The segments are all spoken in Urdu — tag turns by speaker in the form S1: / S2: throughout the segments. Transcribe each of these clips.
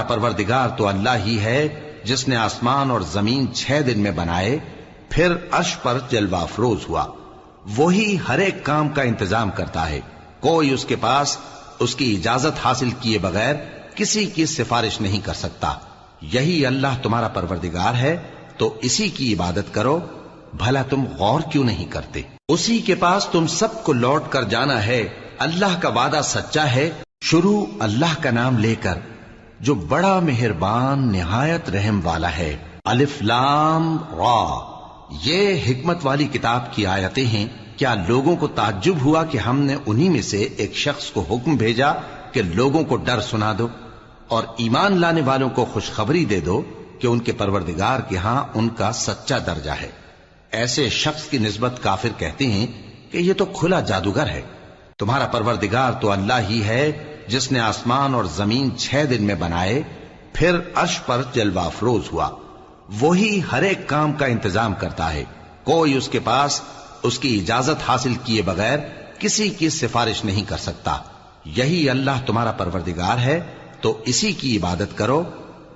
S1: پروردگار تو اللہ ہی ہے جس نے آسمان اور زمین 6 دن میں بنائے، پھر عرش پر جلوہ افروز ہوا۔ وہی ہر ایک کام کا انتظام کرتا ہے، کوئی اس کے پاس اس کی اجازت حاصل کیے بغیر کسی کی سفارش نہیں کر سکتا۔ یہی اللہ تمہارا پروردگار ہے، تو اسی کی عبادت کرو، بھلا تم غور کیوں نہیں کرتے؟ اسی کے پاس تم سب کو لوٹ کر جانا ہے، اللہ کا وعدہ سچا ہے۔ شروع اللہ کا نام لے کر جو بڑا مہربان نہایت رحم والا ہے۔ الف لام را، یہ حکمت والی کتاب کی آیتیں ہیں۔ کیا لوگوں کو تعجب ہوا کہ ہم نے انہی میں سے ایک شخص کو حکم بھیجا کہ لوگوں کو ڈر سنا دو اور ایمان لانے والوں کو خوشخبری دے دو کہ ان کے پروردگار کے ہاں ان کا سچا درجہ ہے۔ ایسے شخص کی نسبت کافر کہتے ہیں کہ یہ تو کھلا جادوگر ہے۔ تمہارا پروردگار تو اللہ ہی ہے جس نے آسمان اور زمین 6 دن میں بنائے، پھر عرش پر جلوہ افروز ہوا۔ وہی ہر ایک کام کا انتظام کرتا ہے، کوئی اس کے پاس اس کی اجازت حاصل کیے بغیر کسی کی سفارش نہیں کر سکتا۔ یہی اللہ تمہارا پروردگار ہے، تو اسی کی عبادت کرو،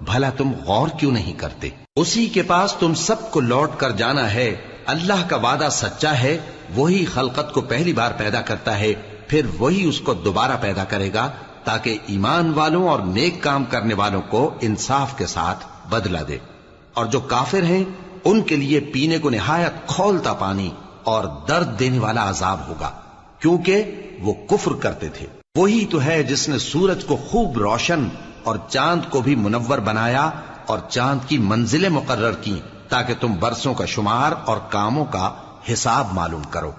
S1: بھلا تم غور کیوں نہیں کرتے؟ اسی کے پاس تم سب کو لوٹ کر جانا ہے، اللہ کا وعدہ سچا ہے۔ وہی خلقت کو پہلی بار پیدا کرتا ہے، پھر وہی اس کو دوبارہ پیدا کرے گا، تاکہ ایمان والوں اور نیک کام کرنے والوں کو انصاف کے ساتھ بدلہ دے۔ اور جو کافر ہیں ان کے لیے پینے کو نہایت کھولتا پانی اور درد دینے والا عذاب ہوگا، کیونکہ وہ کفر کرتے تھے۔ وہی تو ہے جس نے سورج کو خوب روشن اور چاند کو بھی منور بنایا اور چاند کی منزلیں مقرر کی تاکہ تم برسوں کا شمار اور کاموں کا حساب معلوم کرو۔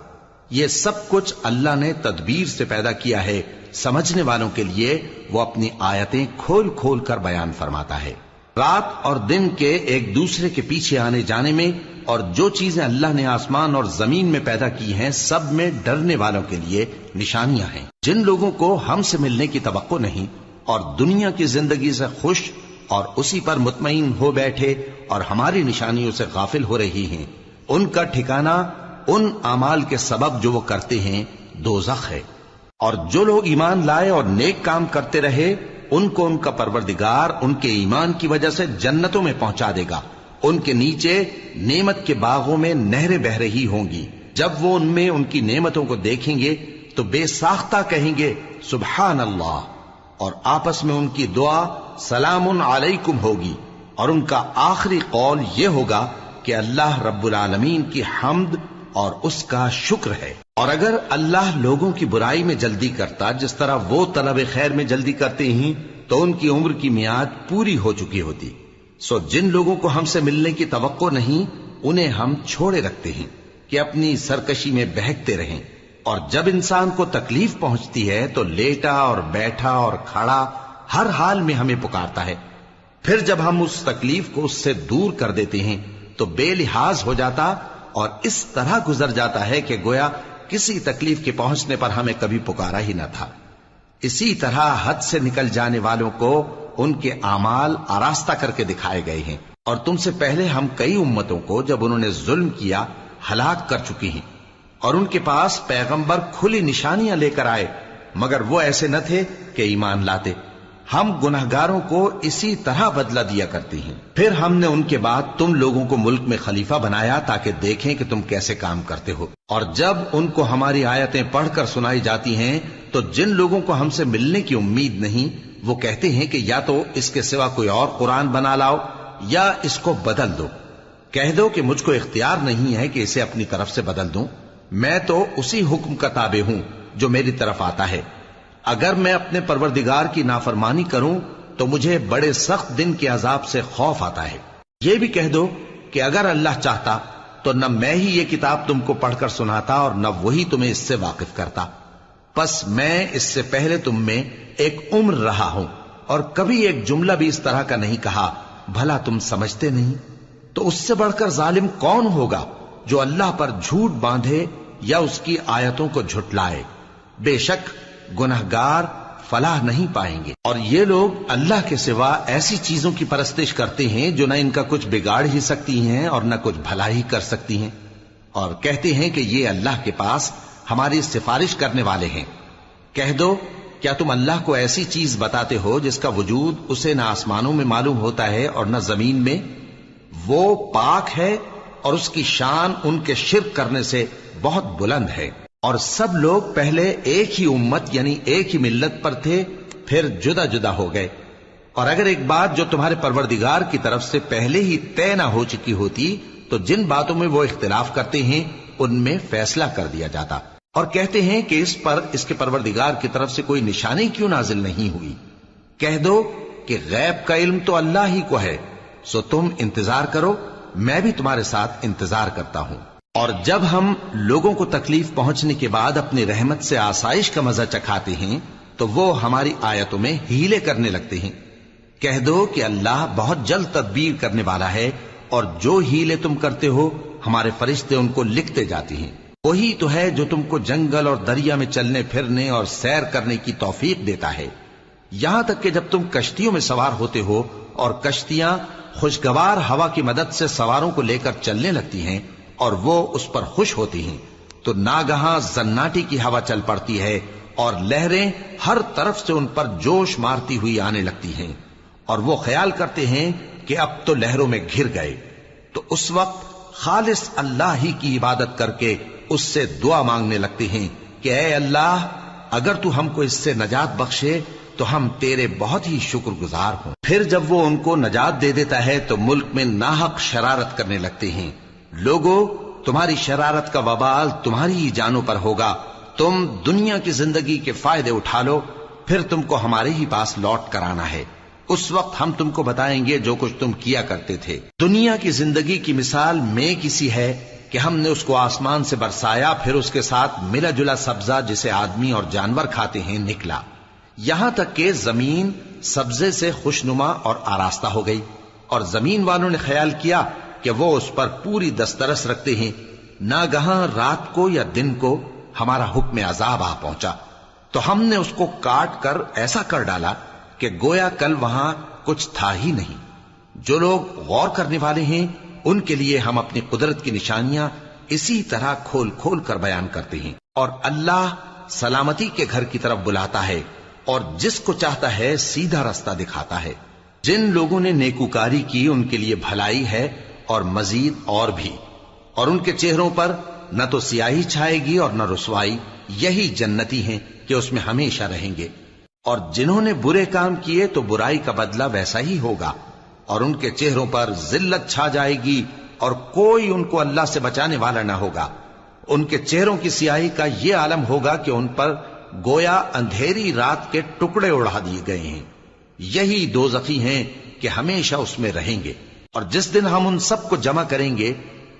S1: یہ سب کچھ اللہ نے تدبیر سے پیدا کیا ہے، سمجھنے والوں کے لیے وہ اپنی آیتیں کھول کھول کر بیان فرماتا ہے۔ رات اور دن کے ایک دوسرے کے پیچھے آنے جانے میں اور جو چیزیں اللہ نے آسمان اور زمین میں پیدا کی ہیں سب میں ڈرنے والوں کے لیے نشانیاں ہیں۔ جن لوگوں کو ہم سے ملنے کی توقع نہیں اور دنیا کی زندگی سے خوش اور اسی پر مطمئن ہو بیٹھے اور ہماری نشانیوں سے غافل ہو رہی ہیں، ان کا ٹھکانہ ان اعمال کے سبب جو وہ کرتے ہیں دوزخ ہے۔ اور جو لوگ ایمان لائے اور نیک کام کرتے رہے ان کو ان کا پروردگار ان کے ایمان کی وجہ سے جنتوں میں پہنچا دے گا، ان کے نیچے نعمت کے باغوں میں نہریں بہ رہی ہوں گی۔ جب وہ ان میں ان کی نعمتوں کو دیکھیں گے تو بے ساختہ کہیں گے سبحان اللہ، اور آپس میں ان کی دعا سلام علیکم ہوگی، اور ان کا آخری قول یہ ہوگا کہ اللہ رب العالمین کی حمد اور اس کا شکر ہے۔ اور اگر اللہ لوگوں کی برائی میں جلدی کرتا جس طرح وہ طلب خیر میں جلدی کرتے ہیں تو ان کی عمر کی میعاد پوری ہو چکی ہوتی۔ سو جن لوگوں کو ہم سے ملنے کی توقع نہیں انہیں ہم چھوڑے رکھتے ہیں کہ اپنی سرکشی میں بہکتے رہیں، اور جب انسان کو تکلیف پہنچتی ہے تو لیٹا اور بیٹھا اور کھڑا ہر حال میں ہمیں پکارتا ہے، پھر جب ہم اس تکلیف کو اس سے دور کر دیتے ہیں تو بے لحاظ ہو جاتا اور اس طرح گزر جاتا ہے کہ گویا کسی تکلیف کے پہنچنے پر ہمیں کبھی پکارا ہی نہ تھا۔ اسی طرح حد سے نکل جانے والوں کو ان کے اعمال آراستہ کر کے دکھائے گئے ہیں، اور تم سے پہلے ہم کئی امتوں کو جب انہوں نے ظلم کیا ہلاک کر چکی ہیں، اور ان کے پاس پیغمبر کھلی نشانیاں لے کر آئے مگر وہ ایسے نہ تھے کہ ایمان لاتے۔ ہم گناہگاروں کو اسی طرح بدلہ دیا کرتے ہیں۔ پھر ہم نے ان کے بعد تم لوگوں کو ملک میں خلیفہ بنایا تاکہ دیکھیں کہ تم کیسے کام کرتے ہو، اور جب ان کو ہماری آیتیں پڑھ کر سنائی جاتی ہیں تو جن لوگوں کو ہم سے ملنے کی امید نہیں وہ کہتے ہیں کہ یا تو اس کے سوا کوئی اور قرآن بنا لاؤ یا اس کو بدل دو۔ کہہ دو کہ مجھ کو اختیار نہیں ہے کہ اسے اپنی طرف سے بدل دوں، میں تو اسی حکم کا تابع ہوں جو میری طرف آتا ہے۔ اگر میں اپنے پروردگار کی نافرمانی کروں تو مجھے بڑے سخت دن کے عذاب سے خوف آتا ہے۔ یہ بھی کہہ دو کہ اگر اللہ چاہتا تو نہ میں ہی یہ کتاب تم کو پڑھ کر سناتا اور نہ وہی تمہیں اس سے واقف کرتا، پس میں اس سے پہلے تم میں ایک عمر رہا ہوں اور کبھی ایک جملہ بھی اس طرح کا نہیں کہا، بھلا تم سمجھتے نہیں؟ تو اس سے بڑھ کر ظالم کون ہوگا جو اللہ پر جھوٹ باندھے یا اس کی آیتوں کو جھٹلائے؟ بے شک گنہگار فلاح نہیں پائیں گے۔ اور یہ لوگ اللہ کے سوا ایسی چیزوں کی پرستش کرتے ہیں جو نہ ان کا کچھ بگاڑ ہی سکتی ہیں اور نہ کچھ بھلا ہی کر سکتی ہیں، اور کہتے ہیں کہ یہ اللہ کے پاس ہماری سفارش کرنے والے ہیں۔ کہہ دو کیا تم اللہ کو ایسی چیز بتاتے ہو جس کا وجود اسے نہ آسمانوں میں معلوم ہوتا ہے اور نہ زمین میں؟ وہ پاک ہے اور اس کی شان ان کے شرک کرنے سے بہت بلند ہے۔ اور سب لوگ پہلے ایک ہی امت یعنی ایک ہی ملت پر تھے، پھر جدا جدا ہو گئے۔ اور اگر ایک بات جو تمہارے پروردگار کی طرف سے پہلے ہی طے نہ ہو چکی ہوتی تو جن باتوں میں وہ اختلاف کرتے ہیں ان میں فیصلہ کر دیا جاتا۔ اور کہتے ہیں کہ اس پر اس کے پروردگار کی طرف سے کوئی نشانی کیوں نازل نہیں ہوئی؟ کہہ دو کہ غیب کا علم تو اللہ ہی کو ہے، سو تم انتظار کرو، میں بھی تمہارے ساتھ انتظار کرتا ہوں۔ اور جب ہم لوگوں کو تکلیف پہنچنے کے بعد اپنی رحمت سے آسائش کا مزہ چکھاتے ہیں تو وہ ہماری آیتوں میں ہیلے کرنے لگتے ہیں۔ کہہ دو کہ اللہ بہت جلد تدبیر کرنے والا ہے، اور جو ہیلے تم کرتے ہو ہمارے فرشتے ان کو لکھتے جاتے ہیں۔ وہی تو ہے جو تم کو جنگل اور دریا میں چلنے پھرنے اور سیر کرنے کی توفیق دیتا ہے، یہاں تک کہ جب تم کشتیوں میں سوار ہوتے ہو اور کشتیاں خوشگوار ہوا کی مدد سے سواروں کو لے کر چلنے لگتی ہیں اور وہ اس پر خوش ہوتی ہیں، تو ناگہاں زناٹی کی ہوا چل پڑتی ہے اور لہریں ہر طرف سے ان پر جوش مارتی ہوئی آنے لگتی ہیں، اور وہ خیال کرتے ہیں کہ اب تو لہروں میں گھر گئے۔ تو اس وقت خالص اللہ ہی کی عبادت کر کے اس سے دعا مانگنے لگتے ہیں کہ اے اللہ، اگر تو ہم کو اس سے نجات بخشے تو ہم تیرے بہت ہی شکر گزار ہوں۔ پھر جب وہ ان کو نجات دے دیتا ہے تو ملک میں ناحق شرارت کرنے لگتے ہیں۔ لوگو، تمہاری شرارت کا وبال تمہاری ہی جانوں پر ہوگا۔ تم دنیا کی زندگی کے فائدے اٹھا لو، پھر تم کو ہمارے ہی پاس لوٹ کر آنا ہے۔ اس وقت ہم تم کو بتائیں گے جو کچھ تم کیا کرتے تھے۔ دنیا کی زندگی کی مثال میں کسی ہے کہ ہم نے اس کو آسمان سے برسایا، پھر اس کے ساتھ ملا جلا سبزہ جسے آدمی اور جانور کھاتے ہیں نکلا، یہاں تک کہ زمین سبزے سے خوشنما اور آراستہ ہو گئی، اور زمین والوں نے خیال کیا کہ وہ اس پر پوری دسترس رکھتے ہیں۔ ناگہاں رات کو یا دن کو ہمارا حکم عذاب آ پہنچا تو ہم نے اس کو کاٹ کر ایسا کر ڈالا کہ گویا کل وہاں کچھ تھا ہی نہیں۔ جو لوگ غور کرنے والے ہیں ان کے لیے ہم اپنی قدرت کی نشانیاں اسی طرح کھول کھول کر بیان کرتے ہیں۔ اور اللہ سلامتی کے گھر کی طرف بلاتا ہے اور جس کو چاہتا ہے سیدھا رستہ دکھاتا ہے۔ جن لوگوں نے نیکوکاری کی ان کے لیے بھلائی ہے اور مزید اور بھی، اور ان کے چہروں پر نہ تو سیاہی چھائے گی اور نہ رسوائی، یہی جنتی ہیں کہ اس میں ہمیشہ رہیں گے۔ اور جنہوں نے برے کام کیے تو برائی کا بدلہ ویسا ہی ہوگا، اور ان کے چہروں پر ذلت چھا جائے گی اور کوئی ان کو اللہ سے بچانے والا نہ ہوگا۔ ان کے چہروں کی سیاہی کا یہ عالم ہوگا کہ ان پر گویا اندھیری رات کے ٹکڑے اڑا دیے گئے ہیں۔ یہی دوزخی ہیں کہ ہمیشہ اس میں رہیں گے۔ اور جس دن ہم ان سب کو جمع کریں گے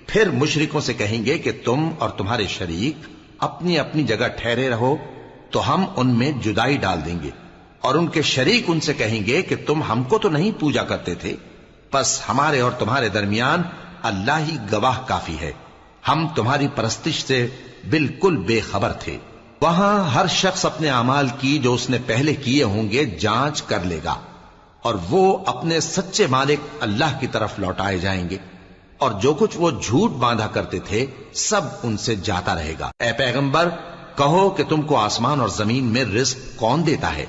S1: پھر مشرکوں سے کہیں گے کہ تم اور تمہارے شریک اپنی اپنی جگہ ٹھہرے رہو، تو ہم ان میں جدائی ڈال دیں گے، اور ان کے شریک ان سے کہیں گے کہ تم ہم کو تو نہیں پوجا کرتے تھے، پس ہمارے اور تمہارے درمیان اللہ ہی گواہ کافی ہے، ہم تمہاری پرستش سے بالکل بے خبر تھے۔ وہاں ہر شخص اپنے اعمال کی جو اس نے پہلے کیے ہوں گے جانچ کر لے گا، اور وہ اپنے سچے مالک اللہ کی طرف لوٹائے جائیں گے، اور جو کچھ وہ جھوٹ باندھا کرتے تھے سب ان سے جاتا رہے گا۔ اے پیغمبر، کہو کہ تم کو آسمان اور زمین میں رزق کون دیتا ہے،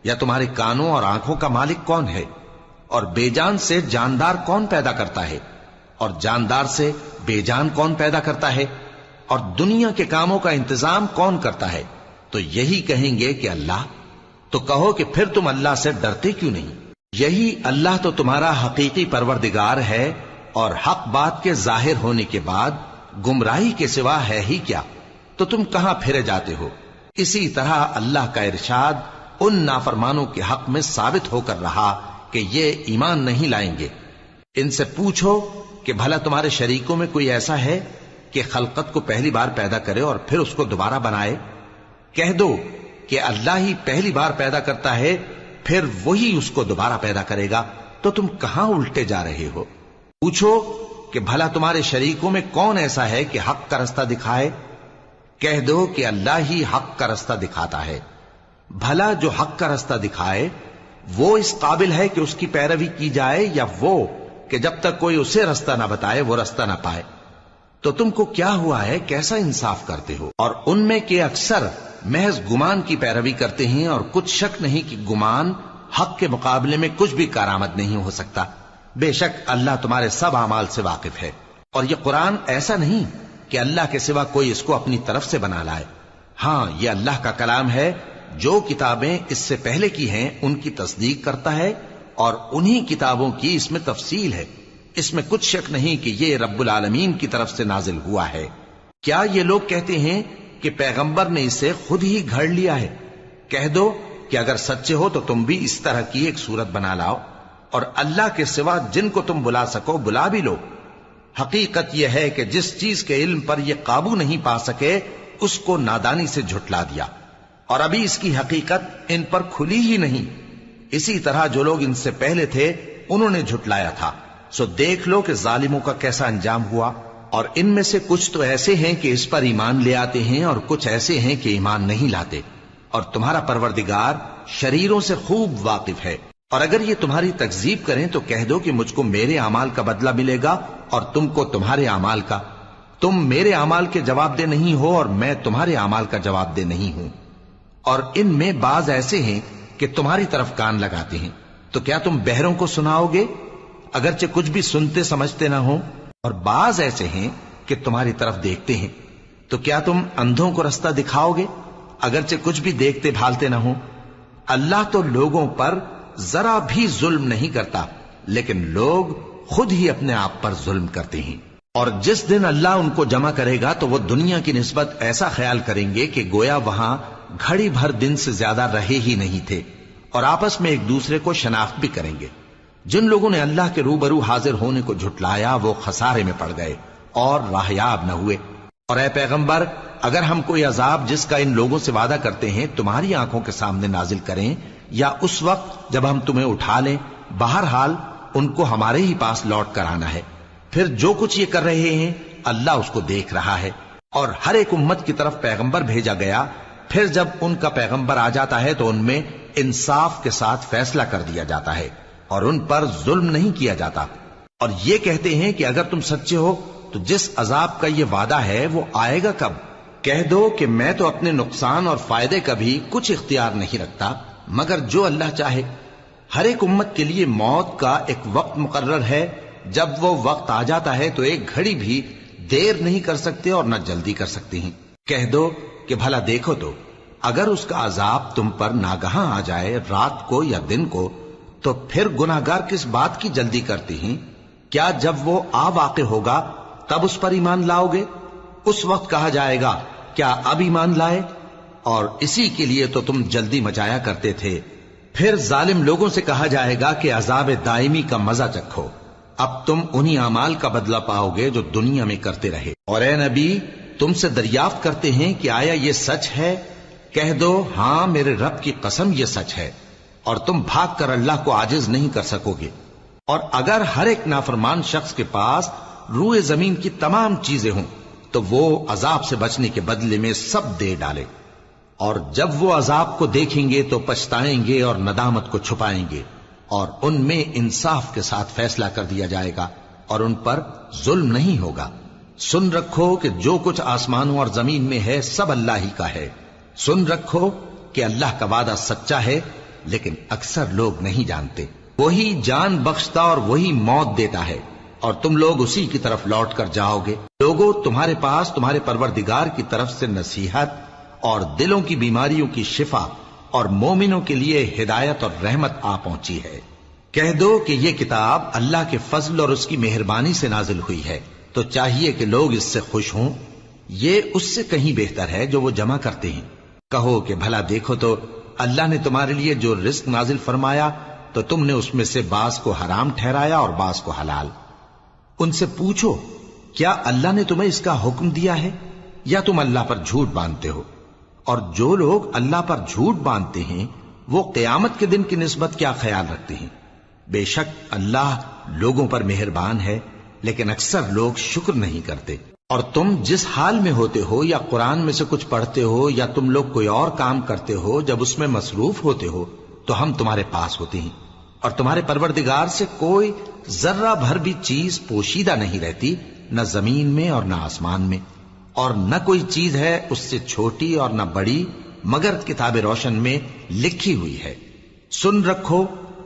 S1: یا تمہارے کانوں اور آنکھوں کا مالک کون ہے؟ اور بے جان سے جاندار کون پیدا کرتا ہے، اور جاندار سے بے جان کون پیدا کرتا ہے؟ اور دنیا کے کاموں کا انتظام کون کرتا ہے؟ تو یہی کہیں گے کہ اللہ۔ تو کہو کہ پھر تم اللہ سے ڈرتے کیوں نہیں؟ یہی اللہ تو تمہارا حقیقی پروردگار ہے، اور حق بات کے ظاہر ہونے کے بعد گمراہی کے سوا ہے ہی کیا؟ تو تم کہاں پھرے جاتے ہو؟ اسی طرح اللہ کا ارشاد ان نافرمانوں کے حق میں ثابت ہو کر رہا کہ یہ ایمان نہیں لائیں گے۔ ان سے پوچھو کہ بھلا تمہارے شریکوں میں کوئی ایسا ہے کہ خلقت کو پہلی بار پیدا کرے اور پھر اس کو دوبارہ بنائے؟ کہہ دو کہ اللہ ہی پہلی بار پیدا کرتا ہے، پھر وہی اس کو دوبارہ پیدا کرے گا، تو تم کہاں الٹے جا رہے ہو؟ پوچھو کہ بھلا تمہارے شریکوں میں کون ایسا ہے کہ حق کا رستہ دکھائے؟ کہہ دو کہ اللہ ہی حق کا رستہ دکھاتا ہے۔ بھلا جو حق کا رستہ دکھائے وہ اس قابل ہے کہ اس کی پیروی کی جائے، یا وہ کہ جب تک کوئی اسے رستہ نہ بتائے وہ رستہ نہ پائے؟ تو تم کو کیا ہوا ہے، کیسا انصاف کرتے ہو؟ اور ان میں کہ اکثر محض گمان کی پیروی کرتے ہیں، اور کچھ شک نہیں کہ گمان حق کے مقابلے میں کچھ بھی کارآمد نہیں ہو سکتا۔ بے شک اللہ تمہارے سب اعمال سے واقف ہے، اور یہ قرآن ایسا نہیں کہ اللہ کے سوا کوئی اس کو اپنی طرف سے بنا لائے۔ ہاں، یہ اللہ کا کلام ہے، جو کتابیں اس سے پہلے کی ہیں ان کی تصدیق کرتا ہے، اور انہی کتابوں کی اس میں تفصیل ہے۔ اس میں کچھ شک نہیں کہ یہ رب العالمین کی طرف سے نازل ہوا ہے۔ کیا یہ لوگ کہتے ہیں کہ پیغمبر نے اسے خود ہی گھڑ لیا ہے؟ کہہ دو کہ اگر سچے ہو تو تم بھی اس طرح کی ایک صورت بنا لاؤ، اور اللہ کے سوا جن کو تم بلا سکو بلا بھی لو۔ حقیقت یہ ہے کہ جس چیز کے علم پر یہ قابو نہیں پا سکے اس کو نادانی سے جھٹلا دیا، اور ابھی اس کی حقیقت ان پر کھلی ہی نہیں۔ اسی طرح جو لوگ ان سے پہلے تھے انہوں نے جھٹلایا تھا، سو دیکھ لو کہ ظالموں کا کیسا انجام ہوا۔ اور ان میں سے کچھ تو ایسے ہیں کہ اس پر ایمان لے آتے ہیں، اور کچھ ایسے ہیں کہ ایمان نہیں لاتے، اور تمہارا پروردگار شریروں سے خوب واقف ہے۔ اور اگر یہ تمہاری تکذیب کریں تو کہہ دو کہ مجھ کو میرے اعمال کا بدلہ ملے گا اور تم کو تمہارے اعمال کا۔ تم میرے اعمال کے جواب دہ نہیں ہو اور میں تمہارے اعمال کا جواب دہ نہیں ہوں۔ اور ان میں بعض ایسے ہیں کہ تمہاری طرف کان لگاتے ہیں، تو کیا تم بہروں کو سناؤ گے اگرچہ کچھ بھی سنتے سمجھتے نہ ہو؟ اور بعض ایسے ہیں کہ تمہاری طرف دیکھتے ہیں، تو کیا تم اندھوں کو رستہ دکھاؤ گے اگرچہ کچھ بھی دیکھتے بھالتے نہ ہو؟ اللہ تو لوگوں پر ذرا بھی ظلم نہیں کرتا، لیکن لوگ خود ہی اپنے آپ پر ظلم کرتے ہیں۔ اور جس دن اللہ ان کو جمع کرے گا تو وہ دنیا کی نسبت ایسا خیال کریں گے کہ گویا وہاں گھڑی بھر دن سے زیادہ رہے ہی نہیں تھے، اور آپس میں ایک دوسرے کو شناخت بھی کریں گے۔ جن لوگوں نے اللہ کے روبرو حاضر ہونے کو جھٹلایا وہ خسارے میں پڑ گئے اور راہیاب نہ ہوئے۔ اور اے پیغمبر، اگر ہم کوئی عذاب جس کا ان لوگوں سے وعدہ کرتے ہیں تمہاری آنکھوں کے سامنے نازل کریں، یا اس وقت جب ہم تمہیں اٹھا لیں، بہرحال ان کو ہمارے ہی پاس لوٹ کر آنا ہے۔ پھر جو کچھ یہ کر رہے ہیں اللہ اس کو دیکھ رہا ہے۔ اور ہر ایک امت کی طرف پیغمبر بھیجا گیا، پھر جب ان کا پیغمبر آ جاتا ہے تو ان میں انصاف کے ساتھ فیصلہ کر دیا جاتا ہے، اور ان پر ظلم نہیں کیا جاتا۔ اور یہ کہتے ہیں کہ اگر تم سچے ہو تو جس عذاب کا یہ وعدہ ہے وہ آئے گا کب؟ کہہ دو کہ میں تو اپنے نقصان اور فائدے کا بھی کچھ اختیار نہیں رکھتا مگر جو اللہ چاہے۔ ہر ایک امت کے لیے موت کا ایک وقت مقرر ہے، جب وہ وقت آ جاتا ہے تو ایک گھڑی بھی دیر نہیں کر سکتے اور نہ جلدی کر سکتے ہیں۔ کہہ دو کہ بھلا دیکھو تو اگر اس کا عذاب تم پر ناگہاں آ جائے رات کو یا دن کو، تو پھر گناہگار کس بات کی جلدی کرتے ہیں؟ کیا جب وہ آ واقع ہوگا تب اس پر ایمان لاؤ گے؟ اس وقت کہا جائے گا کیا اب ایمان لائے؟ اور اسی کے لیے تو تم جلدی مچایا کرتے تھے۔ پھر ظالم لوگوں سے کہا جائے گا کہ عذاب دائمی کا مزہ چکھو، اب تم انہی اعمال کا بدلہ پاؤ گے جو دنیا میں کرتے رہے۔ اور اے نبی، تم سے دریافت کرتے ہیں کہ آیا یہ سچ ہے؟ کہہ دو ہاں میرے رب کی قسم یہ سچ ہے، اور تم بھاگ کر اللہ کو عاجز نہیں کر سکو گے۔ اور اگر ہر ایک نافرمان شخص کے پاس روئے زمین کی تمام چیزیں ہوں تو وہ عذاب سے بچنے کے بدلے میں سب دے ڈالے، اور جب وہ عذاب کو دیکھیں گے تو پچھتائیں گے اور ندامت کو چھپائیں گے، اور ان میں انصاف کے ساتھ فیصلہ کر دیا جائے گا اور ان پر ظلم نہیں ہوگا۔ سن رکھو کہ جو کچھ آسمانوں اور زمین میں ہے سب اللہ ہی کا ہے۔ سن رکھو کہ اللہ کا وعدہ سچا ہے، لیکن اکثر لوگ نہیں جانتے۔ وہی جان بخشتا اور وہی موت دیتا ہے، اور تم لوگ اسی کی طرف لوٹ کر جاؤ گے۔ لوگوں، تمہارے پاس تمہارے پروردگار کی طرف سے نصیحت اور دلوں کی بیماریوں کی شفا اور مومنوں کے لیے ہدایت اور رحمت آ پہنچی ہے۔ کہہ دو کہ یہ کتاب اللہ کے فضل اور اس کی مہربانی سے نازل ہوئی ہے، تو چاہیے کہ لوگ اس سے خوش ہوں۔ یہ اس سے کہیں بہتر ہے جو وہ جمع کرتے ہیں۔ کہو کہ بھلا دیکھو تو اللہ نے تمہارے لیے جو رزق نازل فرمایا تو تم نے اس میں سے بعض کو حرام ٹھہرایا اور بعض کو حلال۔ ان سے پوچھو کیا اللہ نے تمہیں اس کا حکم دیا ہے یا تم اللہ پر جھوٹ باندھتے ہو؟ اور جو لوگ اللہ پر جھوٹ باندھتے ہیں وہ قیامت کے دن کی نسبت کیا خیال رکھتے ہیں؟ بے شک اللہ لوگوں پر مہربان ہے، لیکن اکثر لوگ شکر نہیں کرتے۔ اور تم جس حال میں ہوتے ہو، یا قرآن میں سے کچھ پڑھتے ہو یا تم لوگ کوئی اور کام کرتے ہو، جب اس میں مصروف ہوتے ہو تو ہم تمہارے پاس ہوتے ہیں، اور تمہارے پروردگار سے کوئی ذرہ بھر بھی چیز پوشیدہ نہیں رہتی، نہ زمین میں اور نہ آسمان میں، اور نہ کوئی چیز ہے اس سے چھوٹی اور نہ بڑی مگر کتاب روشن میں لکھی ہوئی ہے۔ سن رکھو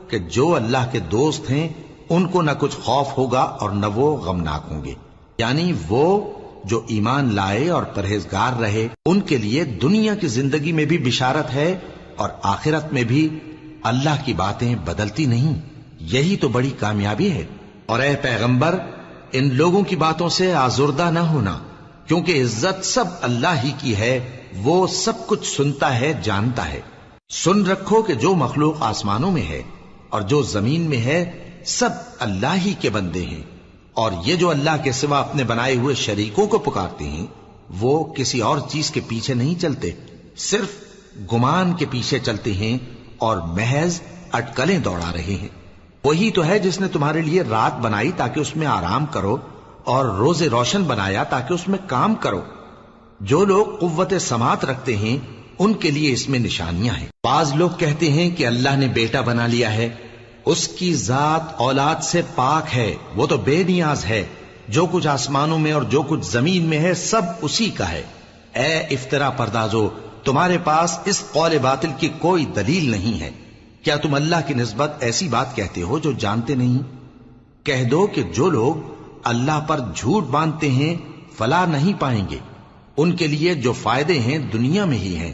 S1: کہ جو اللہ کے دوست ہیں ان کو نہ کچھ خوف ہوگا اور نہ وہ غمناک ہوں گے، یعنی وہ جو ایمان لائے اور پرہیزگار رہے ان کے لیے دنیا کی زندگی میں بھی بشارت ہے اور آخرت میں بھی اللہ کی باتیں بدلتی نہیں۔ یہی تو بڑی کامیابی ہے۔ اور اے پیغمبر، ان لوگوں کی باتوں سے آزردہ نہ ہونا، کیونکہ عزت سب اللہ ہی کی ہے، وہ سب کچھ سنتا ہے، جانتا ہے۔ سن رکھو کہ جو مخلوق آسمانوں میں ہے اور جو زمین میں ہے سب اللہ ہی کے بندے ہیں، اور یہ جو اللہ کے سوا اپنے بنائے ہوئے شریکوں کو پکارتے ہیں وہ کسی اور چیز کے پیچھے نہیں چلتے، صرف گمان کے پیچھے چلتے ہیں اور محض اٹکلیں دوڑا رہے ہیں۔ وہی تو ہے جس نے تمہارے لیے رات بنائی تاکہ اس میں آرام کرو اور روز روشن بنایا تاکہ اس میں کام کرو۔ جو لوگ قوت سماعت رکھتے ہیں ان کے لیے اس میں نشانیاں ہیں۔ بعض لوگ کہتے ہیں کہ اللہ نے بیٹا بنا لیا ہے، اس کی ذات اولاد سے پاک ہے، وہ تو بے نیاز ہے، جو کچھ آسمانوں میں اور جو کچھ زمین میں ہے سب اسی کا ہے۔ اے افترا پردازو، تمہارے پاس اس قول باطل کی کوئی دلیل نہیں ہے۔ کیا تم اللہ کی نسبت ایسی بات کہتے ہو جو جانتے نہیں؟ کہہ دو کہ جو لوگ اللہ پر جھوٹ باندھتے ہیں فلاح نہیں پائیں گے، ان کے لیے جو فائدے ہیں دنیا میں ہی ہیں،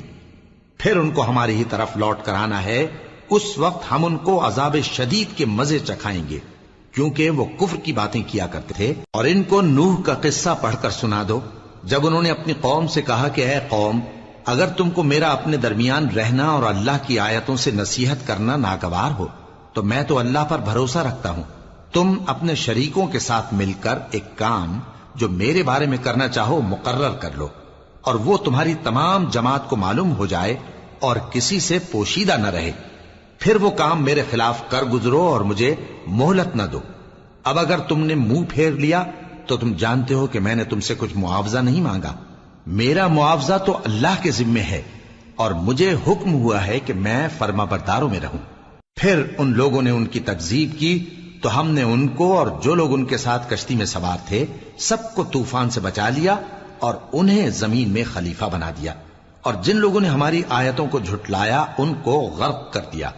S1: پھر ان کو ہماری ہی طرف لوٹ کر آنا ہے، اس وقت ہم ان کو عذاب شدید کے مزے چکھائیں گے، کیونکہ وہ کفر کی باتیں کیا کرتے تھے۔ اور ان کو نوح کا قصہ پڑھ کر سنا دو، جب انہوں نے اپنی قوم سے کہا کہ اے قوم، اگر تم کو میرا اپنے درمیان رہنا اور اللہ کی آیتوں سے نصیحت کرنا ناگوار ہو تو میں تو اللہ پر بھروسہ رکھتا ہوں، تم اپنے شریکوں کے ساتھ مل کر ایک کام جو میرے بارے میں کرنا چاہو مقرر کر لو، اور وہ تمہاری تمام جماعت کو معلوم ہو جائے اور کسی سے پوشیدہ نہ رہے، پھر وہ کام میرے خلاف کر گزرو اور مجھے مہلت نہ دو۔ اب اگر تم نے منہ پھیر لیا تو تم جانتے ہو کہ میں نے تم سے کچھ معاوضہ نہیں مانگا، میرا معاوضہ تو اللہ کے ذمے ہے، اور مجھے حکم ہوا ہے کہ میں فرما برداروں میں رہوں۔ پھر ان لوگوں نے ان کی تکذیب کی تو ہم نے ان کو اور جو لوگ ان کے ساتھ کشتی میں سوار تھے سب کو طوفان سے بچا لیا اور انہیں زمین میں خلیفہ بنا دیا، اور جن لوگوں نے ہماری آیتوں کو جھٹلایا ان کو غرق کر دیا۔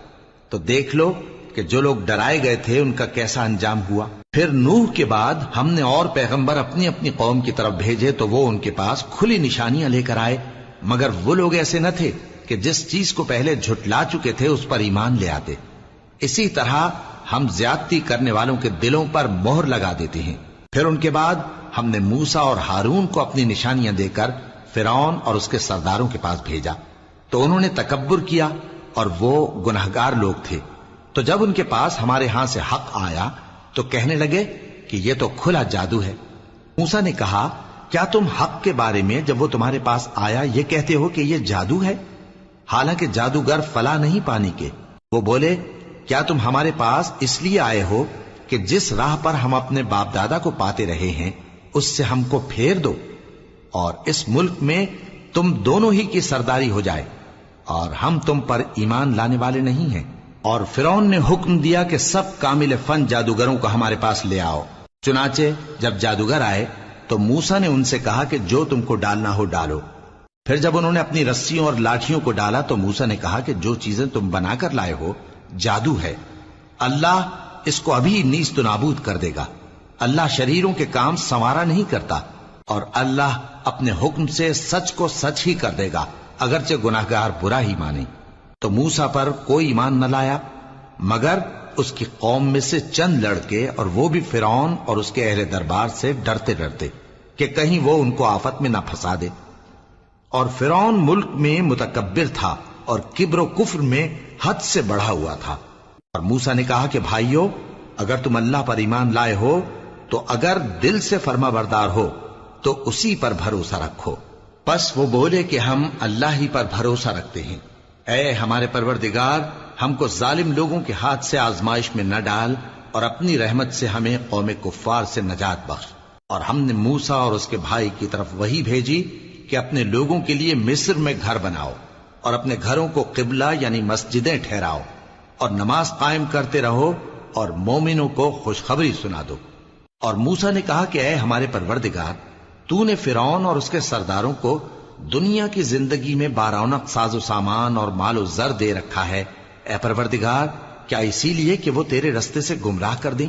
S1: تو دیکھ لو کہ جو لوگ ڈرائے گئے تھے ان کا کیسا انجام ہوا۔ پھر نوح کے بعد ہم نے اور پیغمبر اپنی اپنی قوم کی طرف بھیجے تو وہ ان کے پاس کھلی نشانیاں لے کر آئے، مگر وہ لوگ ایسے نہ تھے کہ جس چیز کو پہلے جھٹلا چکے تھے اس پر ایمان لے آتے۔ اسی طرح ہم زیادتی کرنے والوں کے دلوں پر مہر لگا دیتے ہیں۔ پھر ان کے بعد ہم نے موسیٰ اور ہارون کو اپنی نشانیاں دے کر فرعون اور اس کے سرداروں کے پاس بھیجا، تو انہوں نے تکبر کیا اور وہ گناہگار لوگ تھے۔ تو جب ان کے پاس ہمارے ہاں سے حق آیا تو کہنے لگے کہ یہ تو کھلا جادو ہے۔ موسیٰ نے کہا، کیا تم حق کے بارے میں جب وہ تمہارے پاس آیا یہ کہتے ہو کہ یہ جادو ہے؟ حالانکہ جادوگر فلاح نہیں پانے کے۔ وہ بولے، کیا تم ہمارے پاس اس لیے آئے ہو کہ جس راہ پر ہم اپنے باپ دادا کو پاتے رہے ہیں اس سے ہم کو پھیر دو اور اس ملک میں تم دونوں ہی کی سرداری ہو جائے، اور ہم تم پر ایمان لانے والے نہیں ہیں۔ اور فرعون نے حکم دیا کہ سب کامل فن جادوگروں کو ہمارے پاس لے آؤ۔ چنانچہ جب جادوگر آئے تو موسیٰ نے ان سے کہا کہ جو تم کو ڈالنا ہو ڈالو۔ پھر جب انہوں نے اپنی رسیوں اور لاٹھیوں کو ڈالا تو موسیٰ نے کہا کہ جو چیزیں تم بنا کر لائے ہو جادو ہے، اللہ اس کو ابھی نیست و نابود کر دے گا۔ اللہ شریروں کے کام سنوارا نہیں کرتا، اور اللہ اپنے حکم سے سچ کو سچ ہی کر دے گا اگرچہ گناہگار برا ہی مانے۔ تو موسیٰ پر کوئی ایمان نہ لایا مگر اس کی قوم میں سے چند لڑکے، اور وہ بھی فرعون اور اس کے اہل دربار سے ڈرتے ڈرتے کہ کہیں وہ ان کو آفت میں نہ پھنسا دے۔ اور فرعون ملک میں متکبر تھا اور کبر و کفر میں حد سے بڑھا ہوا تھا۔ اور موسیٰ نے کہا کہ بھائیو، اگر تم اللہ پر ایمان لائے ہو تو اگر دل سے فرما بردار ہو تو اسی پر بھروسہ رکھو۔ پس وہ بولے کہ ہم اللہ ہی پر بھروسہ رکھتے ہیں۔ اے ہمارے پروردگار، ہم کو ظالم لوگوں کے ہاتھ سے آزمائش میں نہ ڈال، اور اپنی رحمت سے ہمیں قوم کفار سے نجات بخش۔ اور ہم نے موسیٰ اور اس کے بھائی کی طرف وحی بھیجی کہ اپنے لوگوں کے لیے مصر میں گھر بناؤ اور اپنے گھروں کو قبلہ یعنی مسجدیں ٹھہراؤ، اور نماز قائم کرتے رہو اور مومنوں کو خوشخبری سنا دو۔ اور موسیٰ نے کہا کہ اے ہمارے پروردگار، تو نے فرعون اور اس کے سرداروں کو دنیا کی زندگی میں بارونق ساز و سامان اور مال و زر دے رکھا ہے، اے پروردگار کیا اسی لیے کہ وہ تیرے رستے سے گمراہ کر دیں؟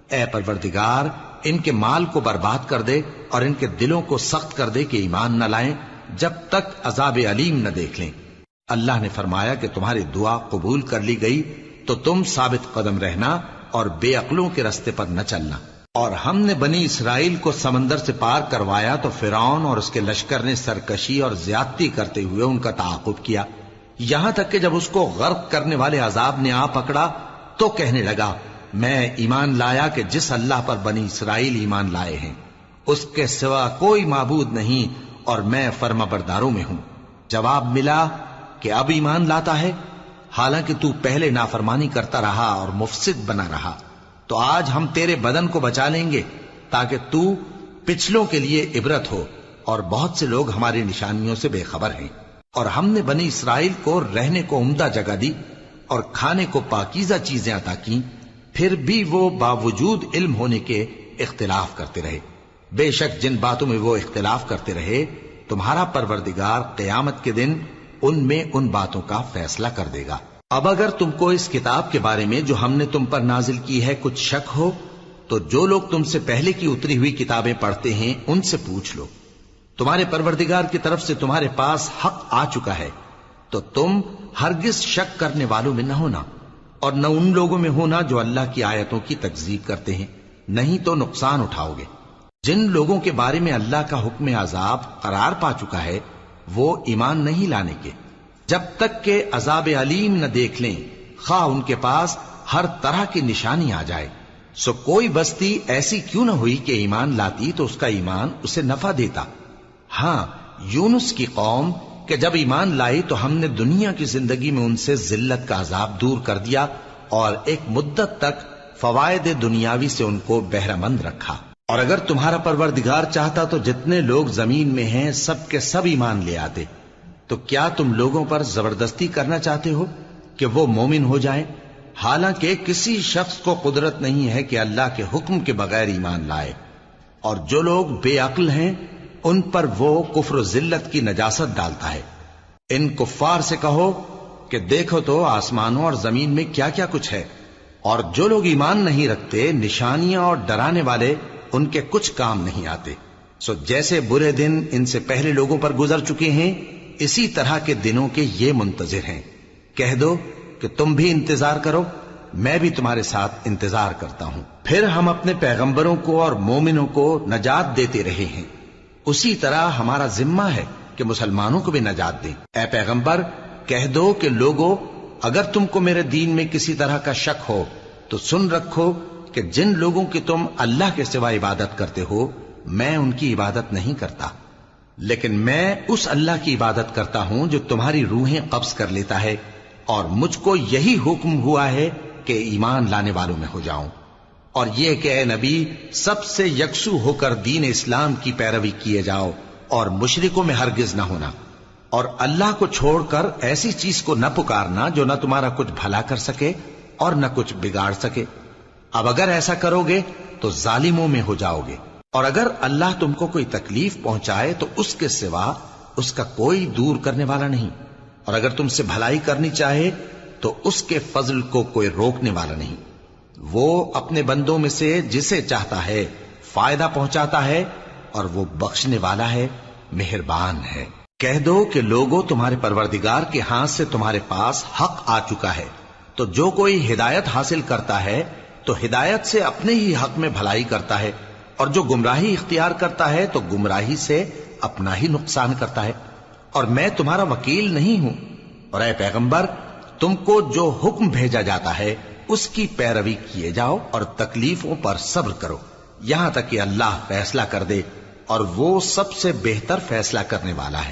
S1: اے پروردگار ان کے مال کو برباد کر دے اور ان کے دلوں کو سخت کر دے کہ ایمان نہ لائیں جب تک عذاب علیم نہ دیکھ لیں۔ اللہ نے فرمایا کہ تمہاری دعا قبول کر لی گئی تو تم ثابت قدم رہنا اور بے عقلوں کے رستے پر نہ چلنا۔ اور ہم نے بنی اسرائیل کو سمندر سے پار کروایا تو فرعون اور اس کے لشکر نے سرکشی اور زیادتی کرتے ہوئے ان کا تعاقب کیا، یہاں تک کہ جب اس کو غرق کرنے والے عذاب نے آ پکڑا تو کہنے لگا میں ایمان لایا کہ جس اللہ پر بنی اسرائیل ایمان لائے ہیں اس کے سوا کوئی معبود نہیں اور میں فرما برداروں میں ہوں۔ جواب ملا کہ اب ایمان لاتا ہے حالانکہ تو پہلے نافرمانی کرتا رہا اور مفسد بنا رہا، تو آج ہم تیرے بدن کو بچا لیں گے تاکہ تو پچھلوں کے لیے عبرت ہو، اور بہت سے لوگ ہماری نشانیوں سے بے خبر ہیں۔ اور ہم نے بنی اسرائیل کو رہنے کو عمدہ جگہ دی اور کھانے کو پاکیزہ چیزیں عطا کیں، پھر بھی وہ باوجود علم ہونے کے اختلاف کرتے رہے۔ بے شک جن باتوں میں وہ اختلاف کرتے رہے تمہارا پروردگار قیامت کے دن ان میں ان باتوں کا فیصلہ کر دے گا۔ اب اگر تم کو اس کتاب کے بارے میں جو ہم نے تم پر نازل کی ہے کچھ شک ہو تو جو لوگ تم سے پہلے کی اتری ہوئی کتابیں پڑھتے ہیں ان سے پوچھ لو، تمہارے پروردگار کی طرف سے تمہارے پاس حق آ چکا ہے تو تم ہرگز شک کرنے والوں میں نہ ہونا، اور نہ ان لوگوں میں ہونا جو اللہ کی آیتوں کی تکذیب کرتے ہیں، نہیں تو نقصان اٹھاؤ گے۔ جن لوگوں کے بارے میں اللہ کا حکم عذاب قرار پا چکا ہے وہ ایمان نہیں لانے کے جب تک کہ عذاب علیم نہ دیکھ لیں، خواہ ان کے پاس ہر طرح کی نشانی آ جائے۔ سو کوئی بستی ایسی کیوں نہ ہوئی کہ ایمان لاتی تو اس کا ایمان اسے نفع دیتا۔ ہاں، یونس کی قوم کہ جب ایمان لائی تو ہم نے دنیا کی زندگی میں ان سے ذلت کا عذاب دور کر دیا اور ایک مدت تک فوائد دنیاوی سے ان کو بہرہ مند رکھا۔ اور اگر تمہارا پروردگار چاہتا تو جتنے لوگ زمین میں ہیں سب کے سب ایمان لے آتے، تو کیا تم لوگوں پر زبردستی کرنا چاہتے ہو کہ وہ مومن ہو جائیں؟ حالانکہ کسی شخص کو قدرت نہیں ہے کہ اللہ کے حکم کے بغیر ایمان لائے، اور جو لوگ بے عقل ہیں ان پر وہ کفر و ذلت کی نجاست ڈالتا ہے۔ ان کفار سے کہو کہ دیکھو تو آسمانوں اور زمین میں کیا کیا کچھ ہے، اور جو لوگ ایمان نہیں رکھتے نشانیاں اور ڈرانے والے ان کے کچھ کام نہیں آتے۔ سو جیسے برے دن ان سے پہلے لوگوں پر گزر چکے ہیں اسی طرح کے دنوں کے یہ منتظر ہیں۔ کہہ دو کہ تم بھی انتظار کرو، میں بھی تمہارے ساتھ انتظار کرتا ہوں۔ پھر ہم اپنے پیغمبروں کو اور مومنوں کو نجات دیتے رہے ہیں، اسی طرح ہمارا ذمہ ہے کہ مسلمانوں کو بھی نجات دیں۔ اے پیغمبر کہہ دو کہ لوگو اگر تم کو میرے دین میں کسی طرح کا شک ہو تو سن رکھو کہ جن لوگوں کی تم اللہ کے سوا عبادت کرتے ہو میں ان کی عبادت نہیں کرتا، لیکن میں اس اللہ کی عبادت کرتا ہوں جو تمہاری روحیں قبض کر لیتا ہے، اور مجھ کو یہی حکم ہوا ہے کہ ایمان لانے والوں میں ہو جاؤں، اور یہ کہ اے نبی سب سے یکسو ہو کر دین اسلام کی پیروی کیے جاؤ اور مشرکوں میں ہرگز نہ ہونا، اور اللہ کو چھوڑ کر ایسی چیز کو نہ پکارنا جو نہ تمہارا کچھ بھلا کر سکے اور نہ کچھ بگاڑ سکے۔ اب اگر ایسا کرو گے تو ظالموں میں ہو جاؤ گے، اور اگر اللہ تم کو کوئی تکلیف پہنچائے تو اس کے سوا اس کا کوئی دور کرنے والا نہیں، اور اگر تم سے بھلائی کرنی چاہے تو اس کے فضل کو کوئی روکنے والا نہیں۔ وہ اپنے بندوں میں سے جسے چاہتا ہے فائدہ پہنچاتا ہے، اور وہ بخشنے والا ہے، مہربان ہے۔ کہہ دو کہ لوگوں تمہارے پروردگار کے ہاتھ سے تمہارے پاس حق آ چکا ہے، تو جو کوئی ہدایت حاصل کرتا ہے تو ہدایت سے اپنے ہی حق میں بھلائی کرتا ہے، اور جو گمراہی اختیار کرتا ہے تو گمراہی سے اپنا ہی نقصان کرتا ہے، اور میں تمہارا وکیل نہیں ہوں۔ اور اے پیغمبر تم کو جو حکم بھیجا جاتا ہے اس کی پیروی کیے جاؤ اور تکلیفوں پر صبر کرو یہاں تک کہ اللہ فیصلہ کر دے، اور وہ سب سے بہتر فیصلہ کرنے والا ہے۔